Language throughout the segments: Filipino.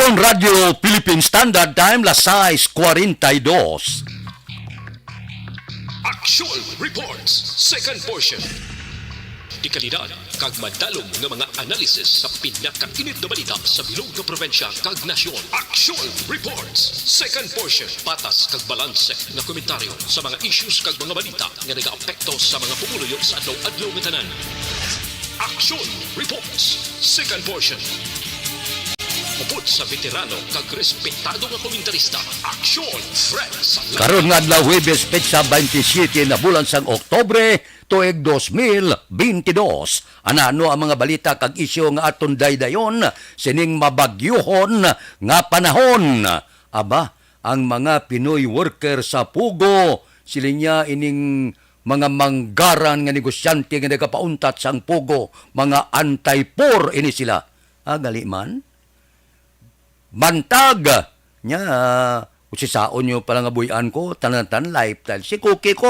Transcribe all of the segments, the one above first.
Aksyon Radio Philippine Standard Time, las 6:42. Actual Reports, second portion. Di kalidad, kag madalong ng mga analisis sa pinakainit na balita sa bilog na probensya kag nasyon. Actual Reports, second portion. Patas kag balanse na komentaryo sa mga issues kag mga balita nga nagaapekto sa mga pumuluyo sa adlaw-adlaw nga tanan. Action Reports, second portion. Upod sa veterano kag respetado nga komentarista, Action Fred Salazar. Karon nga adlaw Huwebes petsa 27 na bulan sang Oktobre tuig 2022. Ano ang mga balita kag isyu nga aton daydayon sining mabagyuhon nga panahon. Aba, ang mga Pinoy worker sa Pugo silinya ining mga manggaran nga negosyante nga nagapauntat sang Pugo, mga anti-poor ini sila. Gali man bantag nya usisaon nyo pala nga buyan ko tanan-tan lifestyle si Cookie ko.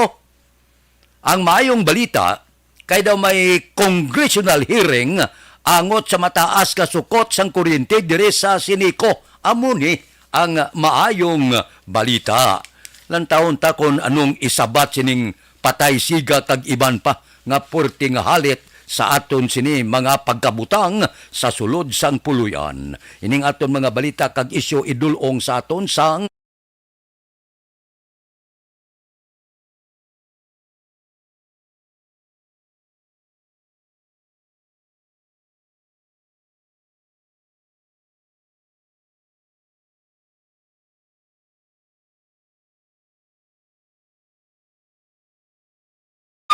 Ang maayong balita kay daw may congressional hearing angot sa mataas ka sukot sang kuryente dire sa Sinico. Amo ni ang maayong balita. Lantaon ta kon anong isabat sining patay siga kag iban pa nga porte nga halit sa aton sini mga pagkabutang sa sulod sang puluyan. Ining aton mga balita kag isyu idulong sa aton sang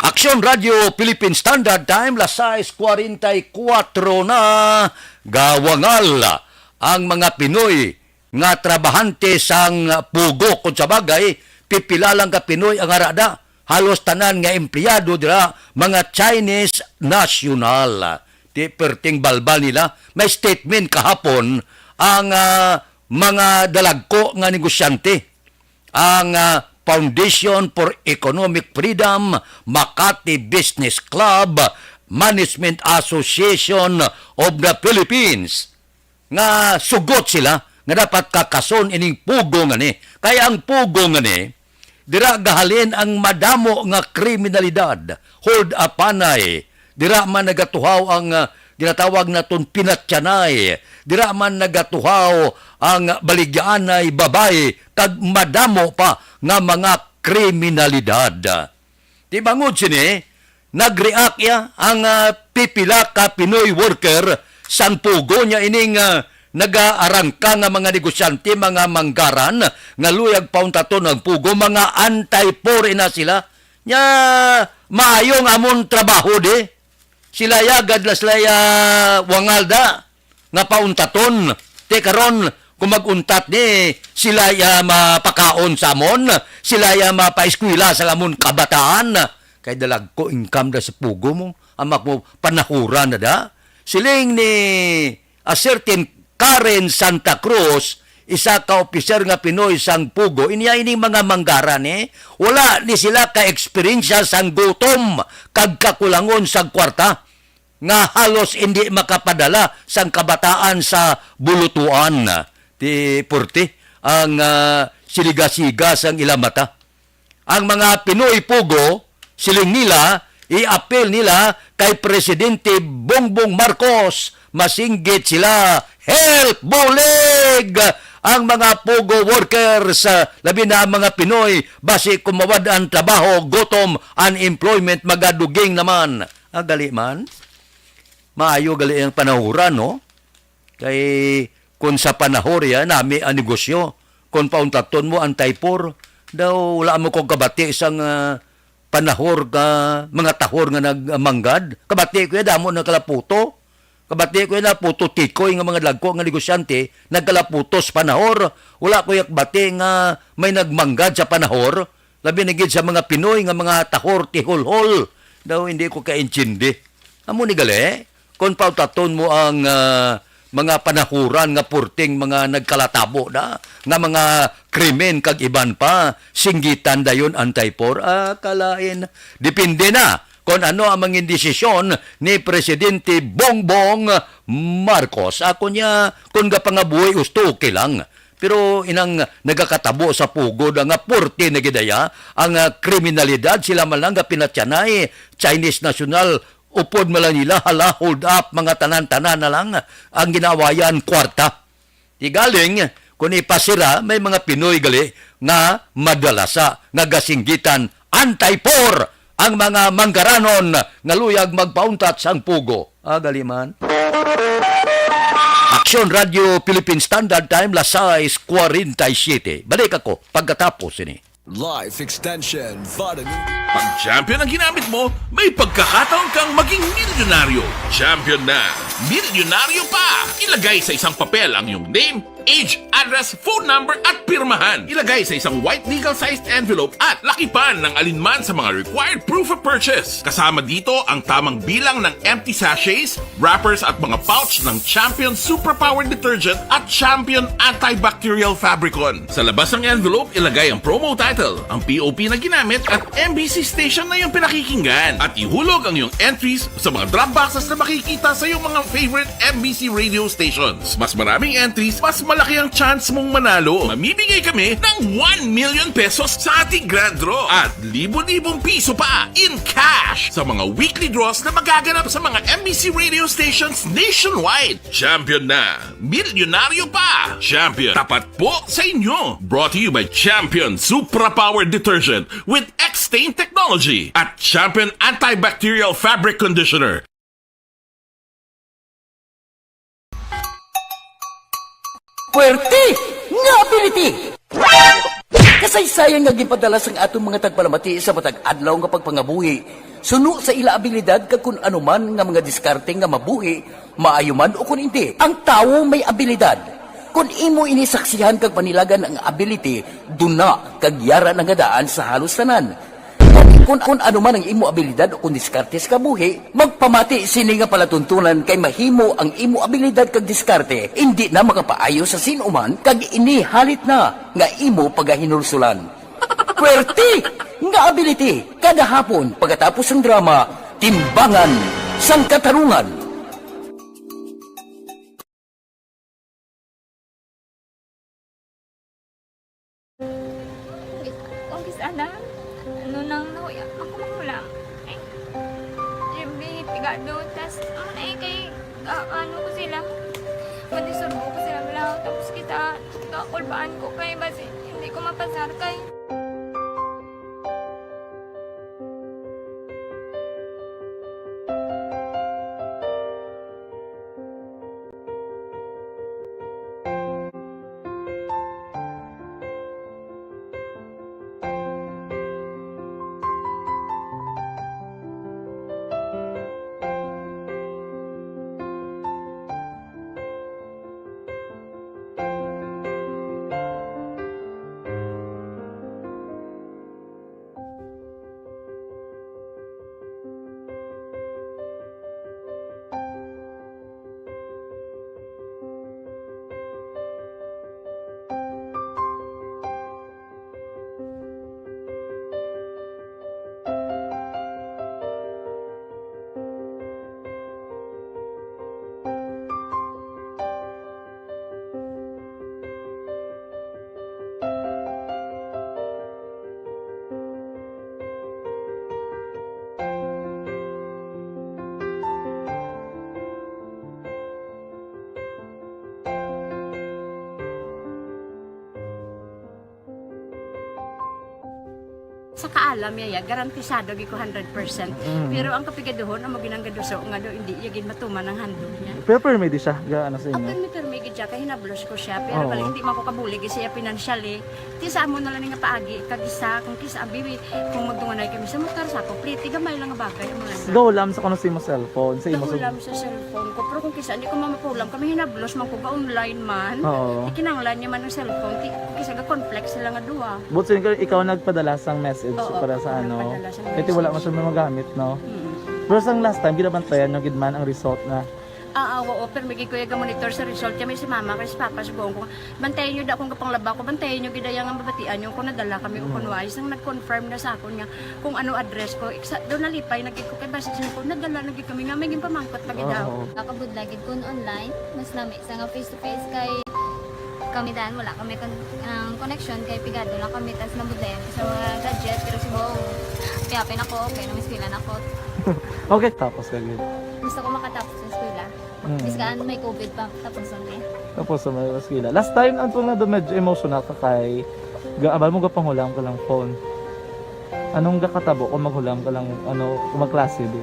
Aksyon Radio Philippine Standard Time, las 6:44 na gawangal ang mga Pinoy nga trabahante sang Pugo. Kung sa bagay, pipila lang ka Pinoy ang arada. Halos tanan nga empleyado dira mga Chinese national. Di perting balbal nila. May statement kahapon ang mga dalagko nga negosyante. Ang Foundation for Economic Freedom, Makati Business Club, Management Association of the Philippines. Nga sugot sila nga dapat kakason ining Pugo nga ni. Kaya ang Pugo nga ni, dira gahalin ang madamo nga kriminalidad, hold upanay, dira man nagatuhaw ang ginatawag naton pinatyanay, dira man nagatuhaw ang baligyaanay babae, kag madamo pa nga mga kriminalidad. Di bangod sini, nag-react ya ang pipila ka Pinoy worker sang Pugo niya ining nag-aarangka nga mga negosyante, mga manggaran, nga luyag pauntaton ang Pugo, mga anti-poor na sila. Nya, maayong amon trabaho di. Sila yagad la sila wangalda nga pauntaton. Te karon kung maguntat ni sila mapakaon sa amon, sila mapaeskwela sa amon kabataan. Kay dalag ko income da sa Pugo mo, amak mo panahuran na da. Siling ni a certain Karen Santa Cruz, isa ka opiser nga Pinoy sang Pugo, ining mga manggaran wala ni sila ka-eksperyensya sang gutom, kag kakulangon sang kwarta, nga halos hindi makapadala sang kabataan sa bulutuan. Ti Purti, ang siliga-siga sang ilang mata. Ang mga Pinoy Pugo, siling nila, i-appeal nila kay Presidente Bongbong Marcos, masinggit sila, help, bulig! Ang mga Pugo workers, labi na ang mga Pinoy, basi kumawad ang trabaho, gutom, unemployment, magaduging naman. Gali man, maayo gali ang panahuran, no? Kay kung sa panahor nami ang negosyo, kung pauntaton mo ang taipor, daw wala mo kong kabati isang panahor ka, mga tahor nga nagmanggad. Kabati ko damo ng kalaputo. Kabati ko na puto tikoy nga mga lagko nga negosyante, nagkalaputos panahor. Wala ko yakbati nga may nagmanggad sa panahor. Labi na gid sa mga Pinoy nga mga tahor tihol-hol. Daw hindi ko kaintindi. Amo ni gali, kung pautaton mo ang mga panahuran nga purting mga nagkalatabo na, nga mga krimen kag iban pa, singgitan dayon antay-por, kalain. Depende na kung ano ang mga desisyon ni Presidente Bongbong Marcos. Ako niya, kung gapangabuhi gusto, okay lang. Pero inang nagakatabo sa pugod ang porte na gidaya, ang kriminalidad sila malang pinatyanay, Chinese national, upod malang nila, hala, hold up, mga tanan-tanan na lang, ang ginawayan, kwarta. Igaling, kung ipasira, may mga Pinoy gali nga madalasa, nga gasinggitan, anti-por, ang mga manggaranon nga luyag magpauntat sang pugo. Galiman. Aksyon Radio Philippine Standard Time, las 6:47. Balik ako pagkatapos ini. Life Extension Vitamin. Pag champion ang ginamit mo, may pagkakataon kang maging milyonaryo. Champion na, milyonaryo pa! Ilagay sa isang papel ang iyong name, age, address, phone number at pirmahan. Ilagay sa isang white legal-sized envelope at lakipan ng alinman sa mga required proof of purchase. Kasama dito ang tamang bilang ng empty sachets, wrappers at mga pouch ng Champion Superpower Detergent at Champion Antibacterial Fabricon. Sa labas ng envelope, ilagay ang promo title, ang POP na ginamit at MBC station na yung pinakikinggan. At ihulog ang iyong entries sa mga drop boxes na makikita sa iyong mga favorite MBC radio stations. Mas maraming entries, mas malaki ang chance mong manalo. Mamimigay kami ng 1 million pesos sa ating grand draw at libo-libong piso pa in cash sa mga weekly draws na magaganap sa mga MBC radio stations nationwide. Champion na, milyonaryo pa. Champion, tapat po sa inyo. Brought to you by Champion Superpower Detergent with X-Stain Technology at Champion Antibacterial Fabric Conditioner. Puwerte nga ability! Kasaysayan nga gipadala sang atong mga tagpalamati sa matag adlaw nga pagpangabuhi. Suno sa ila abilidad kag kun anuman nga mga diskarte nga mabuhi, maayo man o kun hindi. Ang tawo may abilidad. Kung imo inisaksihan kag panilagan ang ability, duna kag yara nga daan sa halos tanan. Kung ano man ang imo abilidad o kung diskarte sa kabuhi, magpamati sini nga palatuntunan kay mahimo ang imo abilidad kag diskarte, hindi na makapaayo sa sinuman kag inihalit na nga imo pagahinulsulan. Puwerte nga ability, kada hapon pagkatapos ng drama, Timbangan sang Katarungan. Sana, ano nang nahuya, ako mahulam. Ay, Jimmy, pigado, tas, kay, ano ko sila, madisurbo ko sila lang, tapos kita, kakulbaan ko kay, basi, hindi ko mapasar kay. Sa kaalam yaya, garantisado gi ko 100%. Pero ang kapigaduhon, ang maginanggaduso, nga do, hindi yagin matuman ang handog niya. Pero permedi siya, gaano sa inyo? Ang permigid siya, kaya hinablos ko siya. Pero balik, hindi man ko kabulig siya financially. Tisa mo na lang nga paagi, kagisa, kung kisa ang bibi, kung magdunganay kami sa motor sa ako, pliti, gamay lang nga bagay. Gawlam sa kano sa imo cellphone, sa imo Gahulam sa cellphone ko. Pero kung kisa, hindi ko mamapulam. Kami hinablos, man ko ba online man. Oo. Ikinanglan niya man ang cellphone. Kisa ga complex sila nga duwa. But so, ikaw nagpadala sang message Oo, para sa ako ano. nagpadala sang Kasi wala message. man siya may magamit, no? Pero sang last time, ginabantayan nyo gidman ang result na Oo, pero may kuya ga monitor sa result kami si mama kasi papa siguro ko. Bantayan niyo da kung kapang laba ko, bantayan niyo gidayang ang babatian yung kung nadala kami o kunwari sang nag-confirm na sa akon nga kung ano address ko. Doon nalipay nagig ko kay basta ko nadala nagig kami nga may pamangkot pagi daw. Oo. Nakabudlagid kun online, mas lami sa nga face to face kay kami daan wala kami connection kay pigado lang kami tas nabudlayan sa mga gadget pero si Bong piyapin ako okay na miskilan ako. Okay, tapos kagid. Gusto ko makatapos sa eskwela. Biskaan may COVID pa tapos ulit. Tapos sa may maskila. Last time, ang na do medyo emotional ka kay gaabal mo gapanghulam ka lang phone. Anong gakatabo kung maghulam ka lang, kung magklase di?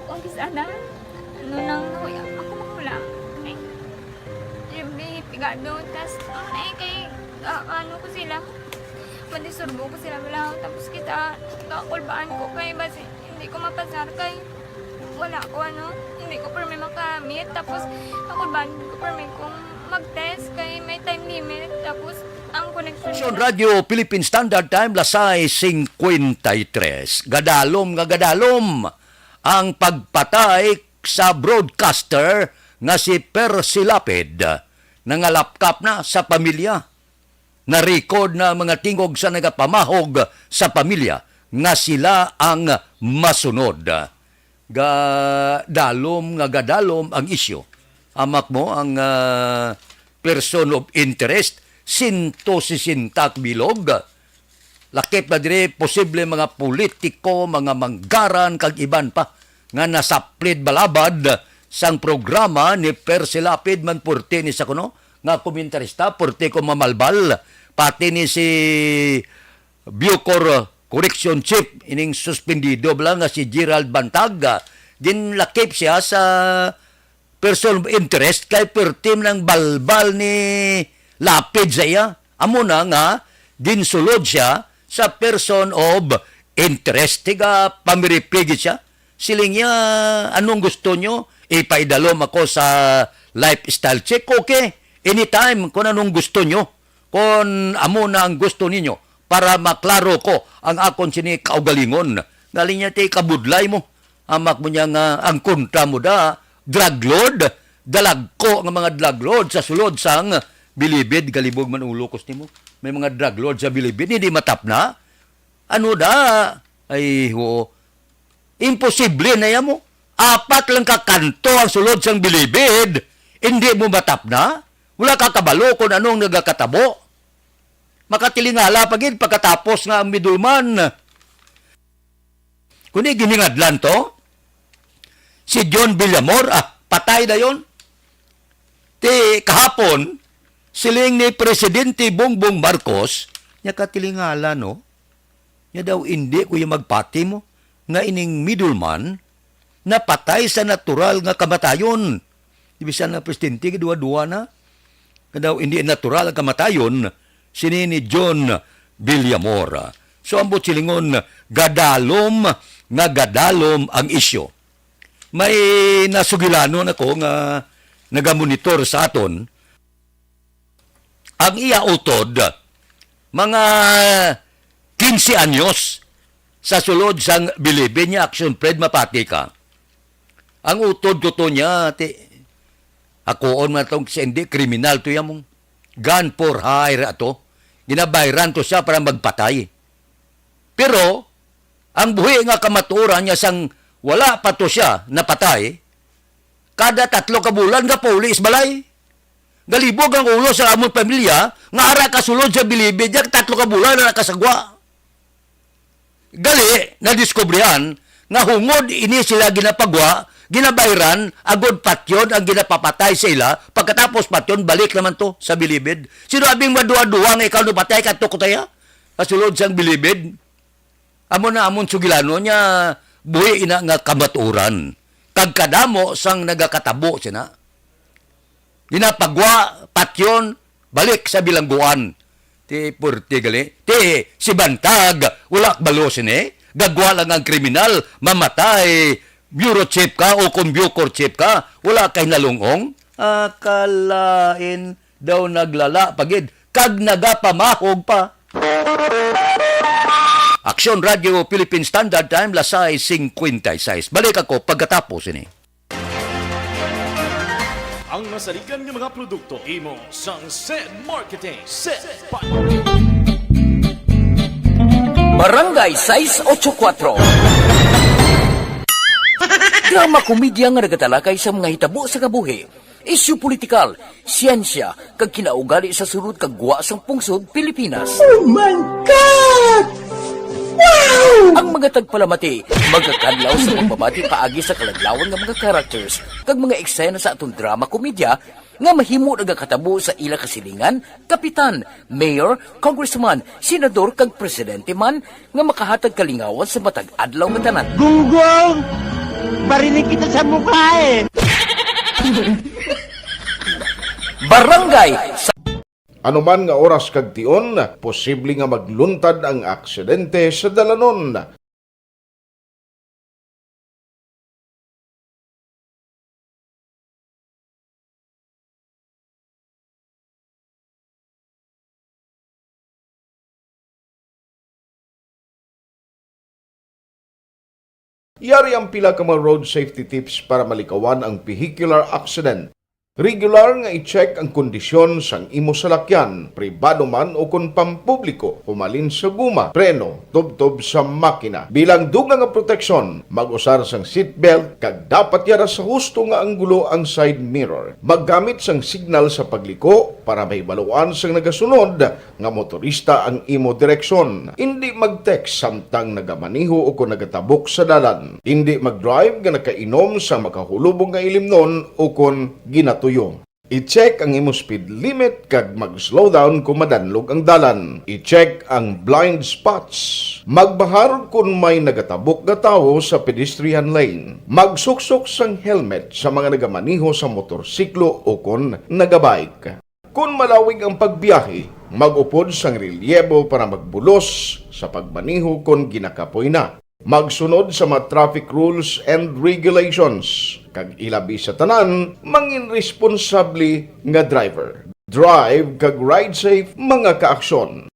Kung sana, ano nang nakuya, ako makulang. Ay, siyempre, pigado, tas, kay, ano ko sila, madisurbo ko sila bilang, tapos kita, kakulbaan ko kay, basi, hindi ko mapasar kay, wala ko hindi ko permi makamit, tapos, kakulbaan ko permi kung mag-test kay may time limit, tapos, ang connection Aksyon Radio Philippine Standard Time lasay 53. Gadalom nga gadalom ang pagpatay sa broadcaster nga si Percy Lapid nangalapkap na sa pamilya. Na-record na mga tingog sa nagapamahog sa pamilya nga sila ang masunod. Gadalom nga gadalom ang isyo. Amak mo ang person of interest 160 bilog. Lakip na dire posible mga politiko, mga manggaran, kag iban pa nga nasaplid balabad sang programa ni Percy Lapid man purti ni sa kuno nga komentarista, purti ko mamalbal, pati ni si Bucor Correction Chief, ining suspendido bala nga si Gerald Bantag, ginlakip siya sa person of interest kay pertim ng balbal ni Lapid sa iya. Amo na nga, ginsulod siya sa person of interest. Tiga pamiripigit siya. Siling niya, anong gusto nyo? Ipaidalom ako sa lifestyle check. Okay, anytime kung anong gusto nyo. Kung amo na ang gusto ninyo para maklaro ko ang akon sini kaugalingon. Galing niya ti kabudlay mo. Amak mo niya nga, ang kontra mo da, drug lord. Dalag ko ng mga drug lord sa sulod sang Bilibid, galibog man ulokos nimo. May mga drug lord sa Bilibid, hindi matap na. Ano da? Ay, ho. Imposible na yan mo. 4 lang kakanto ang sulod sang Bilibid. Hindi mo matap na. Wala ka kabalo kung anong nagakatabo. Makatilingala pagin pagkatapos nga ang midulman. Kundi giningadlan to, si John Villamor, patay na yon. Ti kahapon, siling ni Presidente Bongbong Marcos, niya katilingala, no? Niya daw hindi kuya magpati mo, nga ining middleman, na patay sa natural nga kamatayon. Ibig na Presidente, dua-dua na. Nga daw hindi natural ang kamatayon, sini ni John Villamor. So, ambot silingon, gadalom ang isyo. May nasugilanon ako nga nagamonitor sa aton, ang iya utod, mga 15 anyos sa sulod sang Bilibid niya, Action Fred, mapati ka. Ang utod ko to niya, akoon man itong hindi, kriminal to yan mong. Gun for hire ato. Ginabayran to siya para magpatay. Pero, ang buhi nga kamaturan niya sang wala pa to siya napatay, kada 3 ka bulan nga pulis balay. Galibog ang ulo sa among pamilya, nga ara kasulod sa Bilibid, 3 ka bulan na nakasagwa. Gali, nadiskubrihan, nga hungod ini sila ginapagwa, ginabayran, agod patyon ang ginapapatay sa ila, pagkatapos patyon, balik naman to sa Bilibid. Sino abing madua-dua nga ikaw napatay ka to kutaya? Kasulod sa Bilibid. Amo na amon sugilano niya, buhi ina nga kamaturan. Kagkadamo sang nagakatabo sina. Ginapagwa, patyon, balik sa bilangguan. Ti purti gali. Ti si Bantag, ulak balosin gagwa lang ang kriminal, mamatay, bureau chief ka o kung bureau chief ka, wala kay nalungong. Akalain daw naglala pagid, kag nagapamahog pa. Aksyon Radio Philippine Standard Time, lasay 56. Balik ako pagkatapos ini. masaligan ng mga produkto imo sang SED Marketing. SED Barangay 684. Drama komedya nga nagatalakay sa mga hitabo sa kabuhi. Isyu politikal, siyensya, kag kinaugali sa sulod kag guwa sang pungsod Pilipinas. Oh my God! Wow! Ang mga tagpalamati, magkakadlaw sa pagbabati paagi sa kalaglawan ng mga characters kag mga eksena sa atong drama komedya nga mahimo nagakatabo sa ila kasilingan, kapitan, mayor, congressman, senador kag presidente man nga makahatag kalingawan sa matag adlaw nga tanan. Gunggong! Barinig kita sa mukha eh! Barangay Anuman nga oras kag tion, posible nga magluntad ang aksidente sa dalanon. Yari ang pila ka mga road safety tips para malikawan ang vehicular accident. Regular nga i-check ang kondisyon sang imo salakyan, pribado man o kun pampubliko, humalin sa guma, preno, tubtob sa makina. Bilang dugang nga proteksyon, mag-usar sang seatbelt, kag dapat yara sa husto nga anggulo ang side mirror. Maggamit sang signal sa pagliko para mahibaluan sang nagasunod nga motorista ang imo direksyon. Hindi mag-text samtang nagamaniho o kung nagatabok sa dalan. Hindi mag-drive nga nakainom sa makahulubong nga ilimnon o kung ginatuyo. I-check ang imo speed limit kag mag-slow down kung madanlog ang dalan. I-check ang blind spots. Magbahar kung may nagatabok na tao sa pedestrian lane. Magsuksok sang helmet sa mga nagamaniho sa motorsiklo o kung nagabike. Kung malawig ang pagbiyahe, mag-upod sang relyebo para magbulos sa pagmaniho kung ginakapoy na. Magsunod sa mga traffic rules and regulations. Kag ilabi sa tanan, mangin responsable nga driver. Drive kag ride safe mga kaaksyon.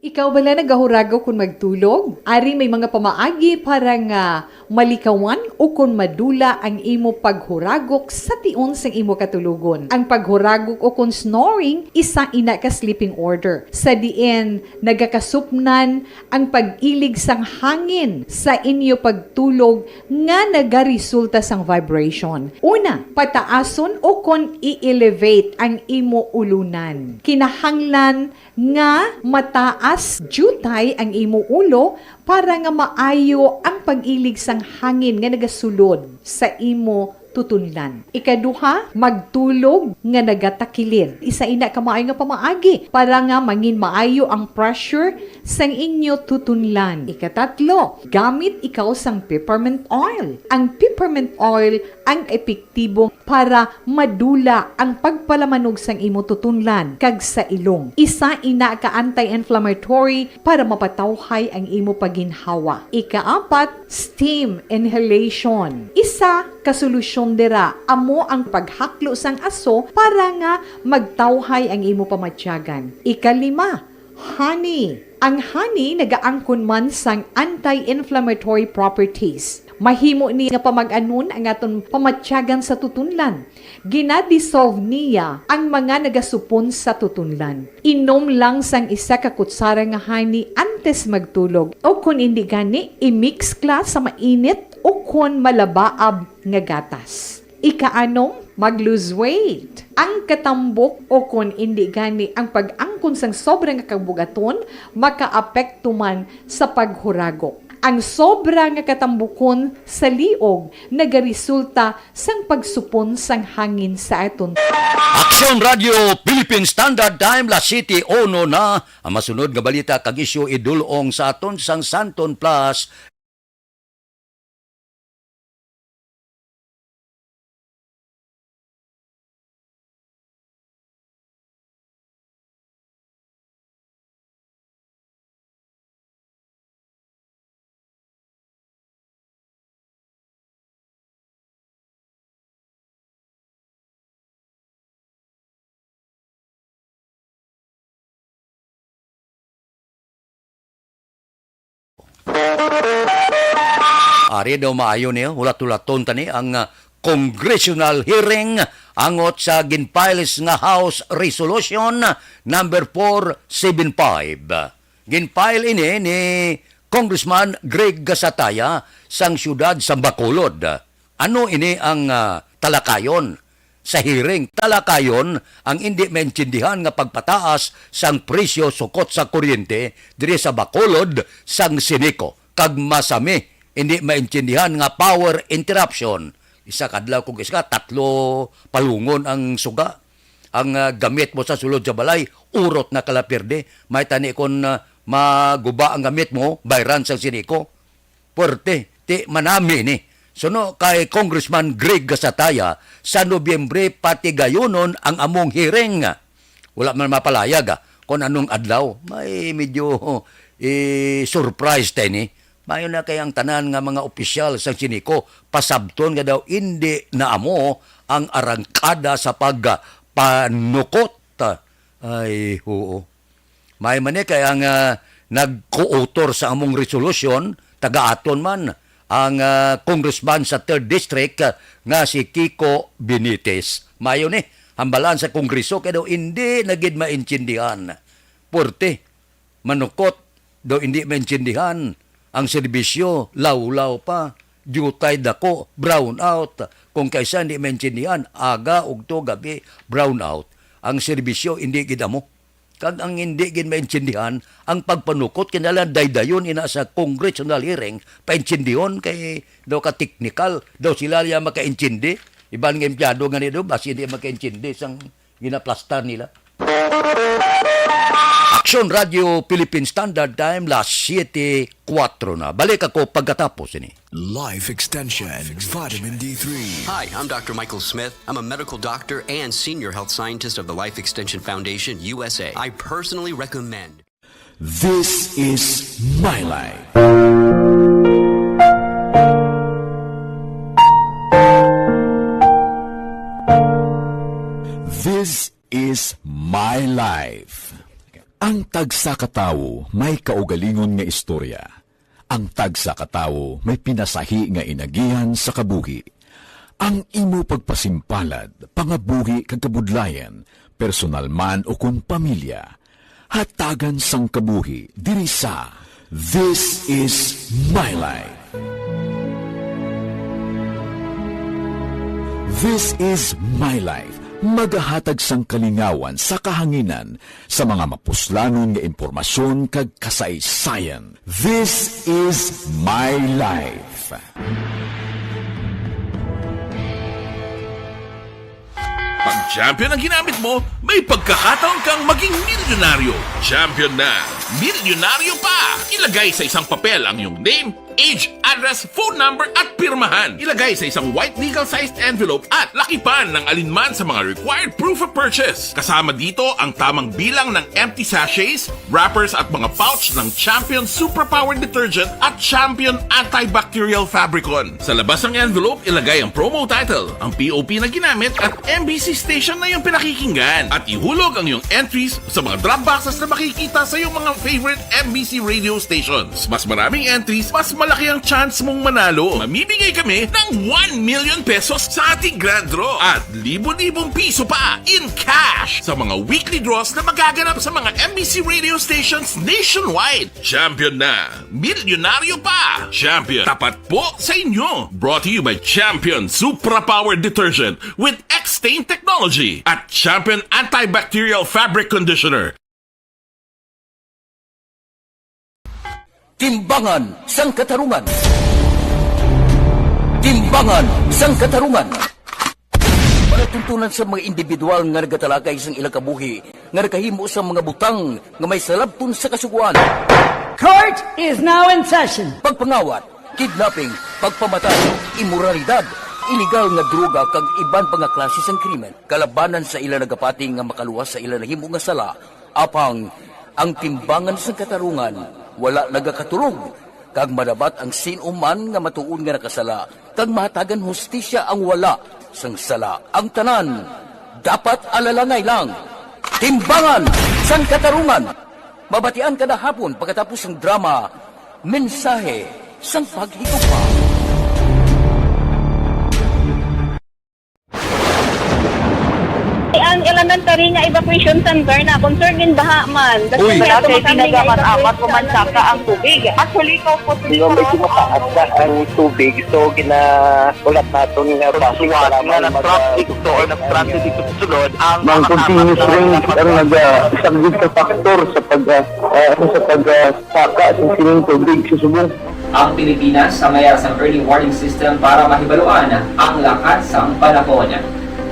Ikaw bala nagahuragaw kung magtulog? Ari may mga pamaagi para nga malikawan o kung madula ang imo paghuragok sa tion sang imo katulugon. Ang paghuragok o kung snoring, isa ina ka sleeping order. Sa diin, nagakasupnan ang pag-ilig sang hangin sa inyo pagtulog nga nagaresulta sang vibration. Una, pataason o kung i-elevate ang imo ulunan. Kinahanglan nga mataas jutay ang imo ulo para nga maayo ang pag-ilig sang hangin nga nagasulod sa imo tutunlan. Ikaduha, magtulog nga nagatakilid. Isa ina ka maayo nga pamaagi para nga mangin maayo ang pressure sang inyo tutunlan. Ikatatlo, gamit ikaw sang peppermint oil. Ang peppermint oil ang epektibo para madula ang pagpalamanog sang imo tutunlan kag sa ilong. Isa ina ka anti-inflammatory para mapatawhay ang imo paginhawa. Ikaapat, steam inhalation. Isa ka solusyon dira amo ang paghaklo sang aso para nga magtawhay ang imo pamatyagan. Ikalima, honey. Ang honey nagaangkon man sang anti-inflammatory properties. Mahimo ni nga pamag-anon ang aton pamatyagan sa tutunlan. Ginadissolve niya ang mga nagasupon sa tutunlan. Inom lang sang isa ka kutsara nga honey antes magtulog. O kung hindi gani, i-mix class sa mainit o kung malabaab nga gatas. Ikaanong, mag-lose weight. Ang katambok o kung hindi gani ang pag-angkon sang sobrang kabugaton, makaapekto man sa paghuragok. Ang sobra nga katambukon sa liog nagaresulta sang pagsupon sang hangin sa aton. Aksyon Radio Philippine Standard Time La City Ono na ang masunod nga balita kag isyu idulong sa aton sang Santon Plus. Ari daw maayo niya, hulat-hulaton tani ang congressional hearing angot sa ginpiles nga House Resolution number 475. Ginpile ini ni Congressman Greg Gasataya sang siyudad sa Bacolod. Ano ini ang talakayon sa hearing? Talakayon ang hindi maintindihan nga pagpataas sang presyo sukot sa kuryente diri sa Bacolod sang Sinico. Kag masami hindi maintindihan nga power interruption. Isa kadlaw kung isa, 3 palungon ang suga. Ang gamit mo sa sulod sa balay, urot na kalapirde. May tani kon maguba ang gamit mo, bayran sa Sinico. Puerte, ti manami ni. Suno kay Congressman Greg Gasataya, sa Nobyembre pati gayunon ang among hearing. Wala man mapalayag kung anong adlaw. May medyo surprise tayo ni. Mayon na kayang tanan nga mga opisyal sa Sinico, pasabton nga daw hindi na amo ang arangkada sa pagpanukot. Ay, oo. May man kayang nag-co-author sa among resolution, taga-aton man, ang congressman sa 3rd District nga si Kiko Benitez. Mayon hambalan sa Kongreso kaya daw hindi nagid maintindihan. Porte, manukot daw hindi maintindihan. Ang serbisyo, law-law pa, jutay dako, brown out. Kung kaysa hindi maintindihan, aga, ugto, gabi, brown out. Ang serbisyo, hindi gidamo. Kag ang hindi gid maintindihan, ang pagpanukot, kinalan daydayon ina sa congressional hearing, paintindihon kay daw ka technical, daw sila liya makaintindi. Iban nga empleyado nga nito, basi hindi makaintindi sang ginaplastar nila. Action Radio Philippine Standard Time, las 7:04 na. Balik ako pagkatapos ini. Life Extension, Vitamin D3. Hi, I'm Dr. Michael Smith. I'm a medical doctor and senior health scientist of the Life Extension Foundation, USA. I personally recommend. This is my life. This is my life. Ang tagsa katawo may kaugalingon nga istorya. Ang tagsa katawo may pinasahi nga inagihan sa kabuhi. Ang imo pagpasimpalad, pangabuhi kag kabudlayan, personal man o kun pamilya, hatagan sang kabuhi diri sa This is my life. This is my life. Magahatag sang kalingawan sa kahanginan sa mga mapuslanon nga impormasyon kag kasaysayan. This is my life. Pag champion ang ginamit mo, may pagkakataon kang maging milyonaryo. Champion na, milyonaryo pa! Ilagay sa isang papel ang iyong name, age, address, phone number at pirmahan. Ilagay sa isang white legal-sized envelope at lakipan ng alinman sa mga required proof of purchase. Kasama dito ang tamang bilang ng empty sachets, wrappers at mga pouch ng Champion Superpower Detergent at Champion Antibacterial Fabricon. Sa labas ng envelope, ilagay ang promo title, ang POP na ginamit at MBC station na yung pinakikinggan. At ihulog ang iyong entries sa mga drop boxes na makikita sa iyong mga favorite MBC radio stations. Mas maraming entries, mas malaki ang chance mong manalo. Mamimigay kami ng 1 million pesos sa ating grand draw at libo-libong piso pa in cash sa mga weekly draws na magaganap sa mga MBC radio stations nationwide. Champion na, milyonaryo pa. Champion, tapat po sa inyo. Brought to you by Champion Supra Power Detergent with X-Stain Technology at Champion Antibacterial Fabric Conditioner. Timbangan sang katarungan. Timbangan sang katarungan. Panatuntunan sa mga individual nga nagatalakay sang ilang kabuhi, nga nakahimo sa mga butang nga may salabton sa kasuguan. Court is now in session. Pagpangawat, kidnapping, pagpamatay, imoralidad, iligal nga droga kag iban pa nga klase sang krimen, kalabanan sa ilang nagapati nga makaluwas sa ilang nahimo nga sala, apang ang timbangan sang katarungan wala nagakatulog, kag madabat ang sinuman nga matuon nga nakasala, kag mahatagan hustisya ang wala sang sala. Ang tanan, dapat alalangay lang. Timbangan sang katarungan. Mabatian kada hapon pagkatapos ng drama, mensahe sang paghigugma. rin nga evacuation center na concern din baha man. Uy. Wala kay tinagaman amat kumansaka ang tubig. Actually ko po Di ba medyo mataas na ang tubig, so ginaulat natin nga basuhan na nag-traffic to or nag-transit dito sa sulod. Ang continuous rain ang isang good factor sa pagsaka sa sining tubig sa subong. Ang Pilipinas sa mayas ang early warning system para mahibaluan ang lakas ng panahon.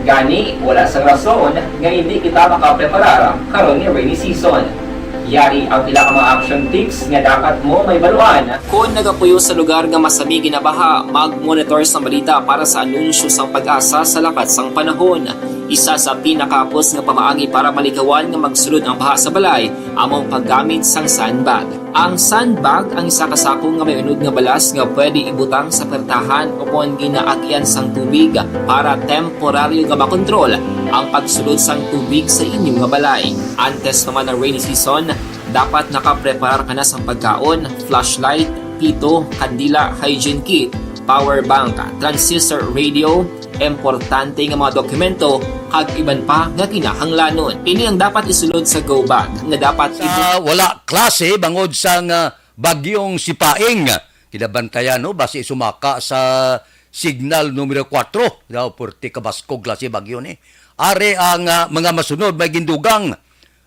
Gani, wala sa rason nga hindi kita makapreparar karon ni rainy season. Yari ang pila ka mga action tips nga dapat mo may baluan. Kung nagapuyo sa lugar nga masabi ginabaha, mag-monitor sa balita para sa anunsyo sa pag-asa sa lakas ng panahon. Isa sa pinakapos nga pamaagi para malikawan nga magsulod ang baha sa balay, among paggamit sang sandbag. Ang sandbag ang isa kasakong nga may unod nga balas nga pwede ibutang sa pertahan o kung ginaagyan sang tubig para temporaryo nga makontrol ang pagsulod sang tubig sa inyong nga balay. Antes naman ng rainy season, dapat nakapreparar ka na sa pagkaon, flashlight, pito, kandila, hygiene kit, power bank, transistor radio, importante nga mga dokumento, kag iban pa nga kinahanglanon. Ini ang dapat isulod sa go bag nga dapat Sa wala klase bangod sang bagyong sipaing. Kinabantayan no basi sumaka sa signal numero 4 daw porti kabaskog klase bagyo ni. Are ang mga masunod may gindugang.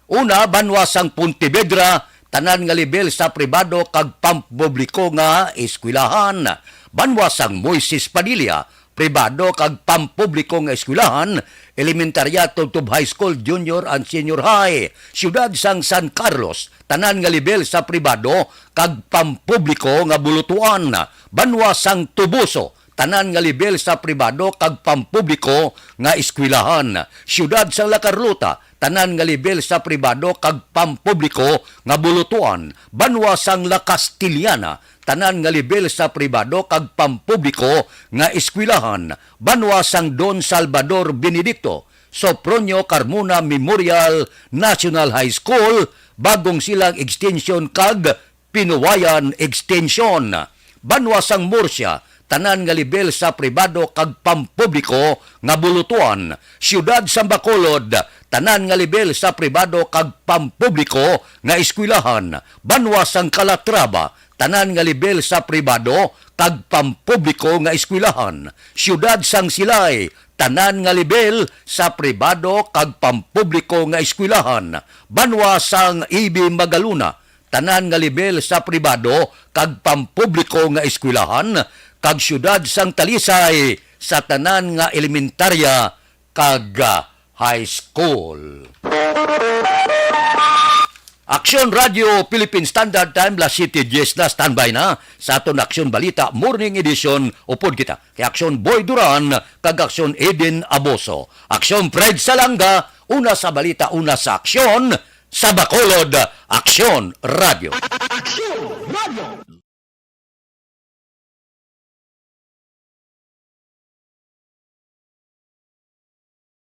Una, banwasang Pontevedra, tanan nga level sa pribado kag pampubliko nga eskwelahan. Banwasang Moises Padilla, pribado kag pampubliko nga eskwelahan, elementarya tubtob high school, junior and senior high. Siyudad sang San Carlos, tanan nga level sa pribado kag pampubliko nga bulutuan. Banwasang Tubuso, tanan nga level sa pribado kag pampubliko nga eskwelahan. Siyudad sa La Carlota, tanan nga level sa pribado kag pampubliko nga bulutuan. Banwasang La Castiliana, tanan nga level sa pribado kag pampubliko nga eskwelahan. Banwasang Don Salvador Benedicto, Sopronio Carmona Memorial National High School, Bagong Silang Extension kag Pinuwayan Extension. Banwasang Murcia, tanan nga level sa pribado kag pampubliko nga bulutuan. Siyudad sa Bacolod, tanan nga level sa pribado kag pampubliko nga eskwelahan. Banwasang Calatrava, tanan nga level sa pribado kag pampubliko nga eskwelahan. Siyudad sang Silay, tanan nga level sa pribado kag pampubliko nga eskwelahan. Banwasang Ibi Magaluna, tanan nga level sa pribado kag pampubliko nga eskwelahan. Kag siyudad sang Talisay, sa tanan nga elementarya kag high school. Aksyon Radio Philippine Standard Time, La City 10 na, standby na sa aton Aksyon Balita Morning Edition. Upod kita kay Aksyon Boy Duran kag Aksyon Eden Aboso. Aksyon Fred Salanga, una sa balita, una sa aksyon. Sa Bacolod, Aksyon Radio. Aksyon Radio!